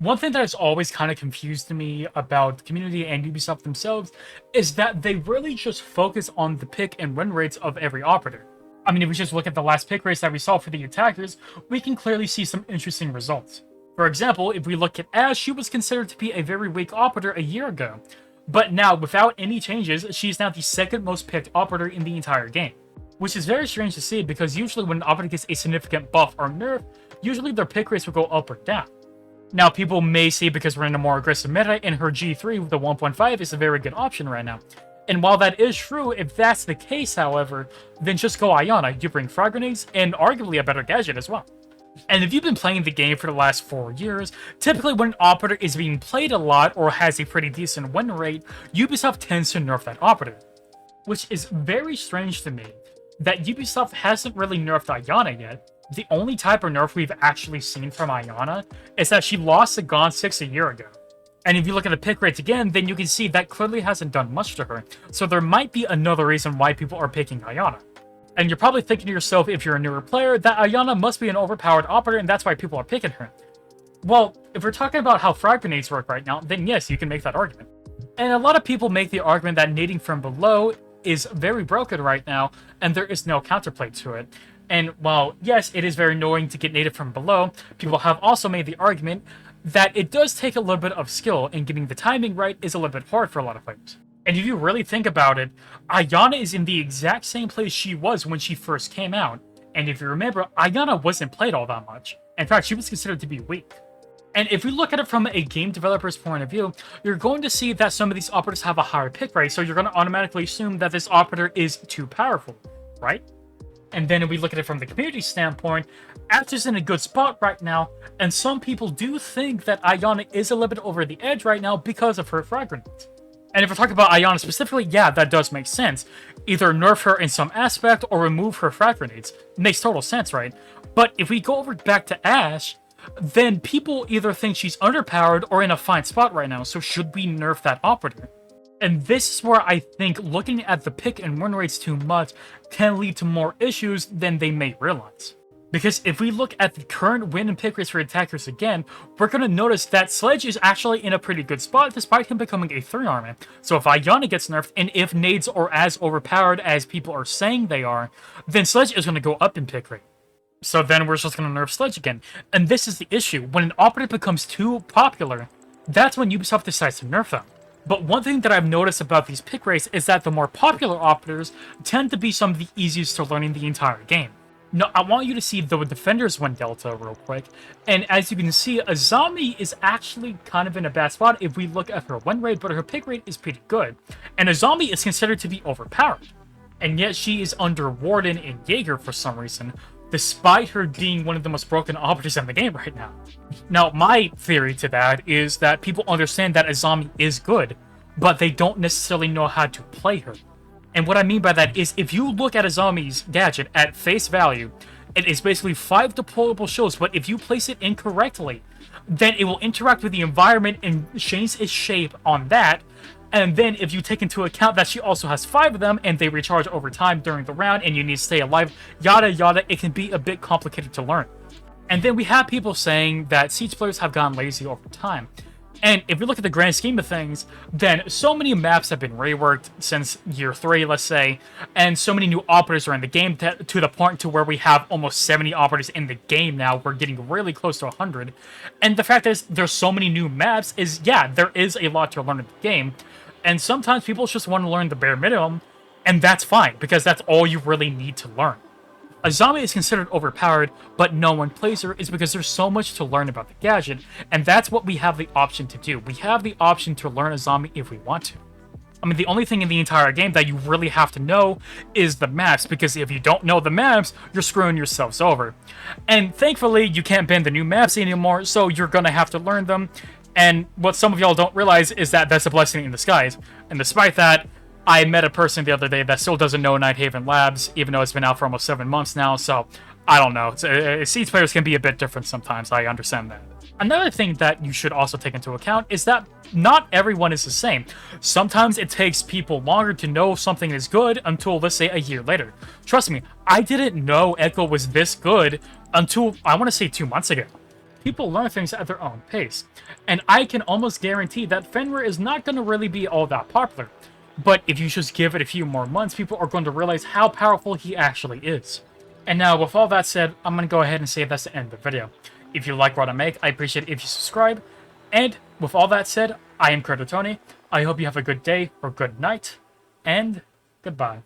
One thing that has always kind of confused me about the community and Ubisoft themselves is that they really just focus on the pick and win rates of every operator. I mean, if we just look at the last pick rates that we saw for the attackers, we can clearly see some interesting results. For example, if we look at Ashe, she was considered to be a very weak operator a year ago. But now, without any changes, she's now the second most picked operator in the entire game. Which is very strange to see because usually when an operator gets a significant buff or nerf, usually their pick rates will go up or down. Now, people may say because we're in a more aggressive meta and her G3 with the 1.5 is a very good option right now. And while that is true, if that's the case, however, then just go Iana. You bring frag grenades and arguably a better gadget as well. And if you've been playing the game for the last 4 years, typically when an operator is being played a lot or has a pretty decent win rate, Ubisoft tends to nerf that operator. Which is very strange to me, that Ubisoft hasn't really nerfed Iana yet. The only type of nerf we've actually seen from Iana is that she lost to Gone 6 a year ago. And if you look at the pick rates again, then you can see that clearly hasn't done much to her. So there might be another reason why people are picking Iana. And you're probably thinking to yourself, if you're a newer player, that Iana must be an overpowered operator and that's why people are picking her. Well, if we're talking about how frag grenades work right now, then yes, you can make that argument. And a lot of people make the argument that nading from below is very broken right now, and there is no counterplay to it. And while, yes, it is very annoying to get naded from below, people have also made the argument that it does take a little bit of skill, and getting the timing right is a little bit hard for a lot of players. And if you really think about it, Iana is in the exact same place she was when she first came out. And if you remember, Iana wasn't played all that much. In fact, she was considered to be weak. And if we look at it from a game developer's point of view, you're going to see that some of these operators have a higher pick rate, so you're going to automatically assume that this operator is too powerful, right? And then if we look at it from the community standpoint, Ashe is in a good spot right now, and some people do think that Iana is a little bit over the edge right now because of her frag grenades. And if we're talking about Iana specifically, yeah, that does make sense. Either nerf her in some aspect or remove her frag grenades. It makes total sense, right? But if we go over back to Ashe, then people either think she's underpowered or in a fine spot right now, so should we nerf that operator? And this is where I think looking at the pick and win rates too much can lead to more issues than they may realize. Because if we look at the current win and pick rates for attackers again, we're going to notice that Sledge is actually in a pretty good spot despite him becoming a 3-armor. So if Iana gets nerfed, and if nades are as overpowered as people are saying they are, then Sledge is going to go up in pick rate. So then we're just going to nerf Sledge again. And this is the issue. When an operator becomes too popular, that's when Ubisoft decides to nerf them. But one thing that I've noticed about these pick rates is that the more popular operators tend to be some of the easiest to learn in the entire game. Now, I want you to see the Defender's win delta real quick. And as you can see, Azami is actually kind of in a bad spot if we look at her win rate, but her pick rate is pretty good. And Azami is considered to be overpowered. And yet she is under Warden and Jaeger for some reason, despite her being one of the most broken operators in the game right now. Now, my theory to that is that people understand that Azami is good, but they don't necessarily know how to play her. And what I mean by that is, if you look at Azami's gadget at face value, it is basically 5 deployable shields, but if you place it incorrectly, then it will interact with the environment and change its shape on that. And then if you take into account that she also has 5 of them, and they recharge over time during the round, and you need to stay alive, yada yada, it can be a bit complicated to learn. And then we have people saying that Siege players have gone lazy over time. And if we look at the grand scheme of things, then so many maps have been reworked since year 3, let's say, and so many new operators are in the game to the point to where we have almost 70 operators in the game now. We're getting really close to 100. And the fact is, there's so many new maps is, yeah, there is a lot to learn in the game. And sometimes people just want to learn the bare minimum, and that's fine, because that's all you really need to learn. Azami is considered overpowered, but no one plays her is because there's so much to learn about the gadget, and that's what we have the option to do. We have the option to learn Azami if we want to. I mean, the only thing in the entire game that you really have to know is the maps, because if you don't know the maps, you're screwing yourselves over. And thankfully, you can't ban the new maps anymore, so you're gonna have to learn them. And what some of y'all don't realize is that that's a blessing in disguise. And despite that, I met a person the other day that still doesn't know Nighthaven Labs, even though it's been out for almost 7 months now, so I don't know. Siege players can be a bit different sometimes, I understand that. Another thing that you should also take into account is that not everyone is the same. Sometimes it takes people longer to know something is good until, let's say, a year later. Trust me, I didn't know Echo was this good until, I want to say, 2 months ago. people learn things at their own pace. And I can almost guarantee that Fenrir is not going to really be all that popular. But if you just give it a few more months, people are going to realize how powerful he actually is. And now, with all that said, I'm going to go ahead and say that's the end of the video. If you like what I make, I appreciate it if you subscribe. And with all that said, I am Tony. I hope you have a good day or good night, and goodbye.